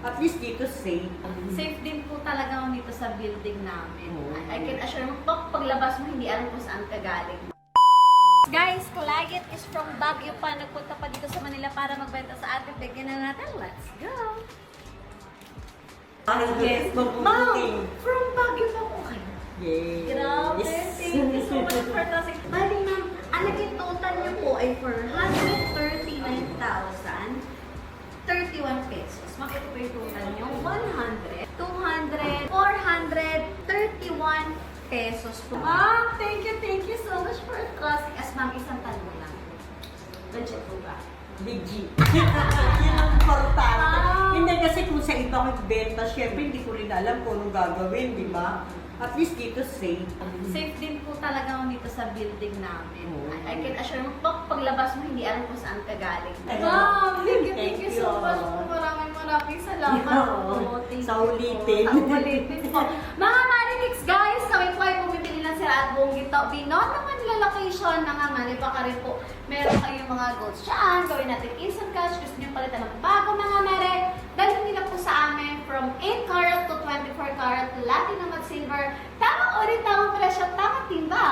At least dito safe. Safe din po talaga ako dito sa building namin. Oo. I can assure mo, paglabas mo, hindi alam kung saan ka galing. Guys, client is from Baguio pa. Nagpunta pa dito sa Manila para magbenta sa atin. Bigyan na natin. Let's go! Yes. Ma'am, from Baguio pa po kayo. Yes. Grabe, thank you so much for trusting. Bali ma'am, ang naging total niyo po ay 439,031 pesos. Makita po yung total niyo, 100, 200, 431 pesos po. Ma'am, thank you so much for trusting us. Ma'am, isang tanong lang. Legit po ba? Big G. Yun ang importante. Ah. Hindi kasi kung sa iba magbenta, syempre hindi ko rin alam kung anong gagawin, di ba? At least dito safe. Safe din po talaga ako dito sa building namin. Oo. I can assure mo, paglabas mo, hindi alam kung saan ka galing. Ayun. Ma'am, thank you so Thank much you. po. Maraming salamat po. Thank Sa you ulitin. po. Sa ulitin po. Mga Marinix guys, kami po ay bumibili ng sila at buong gito. Binon naman nila location na nga mali pa ka rin po. Meron kayong mga goals dyan. Gawin natin instant cash. Gusto nyo palitan ng bago mga mere. Dalhin nila po sa amin from 8 karat to 24 karat platinum at silver. Tamang ulit, tamang presyo, tamang timba.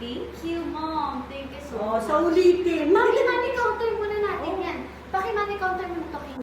Thank you, Mom. Thank you so much. Sa ulitin. Paki-money counter muna natin yan. Paki-money counter muna to.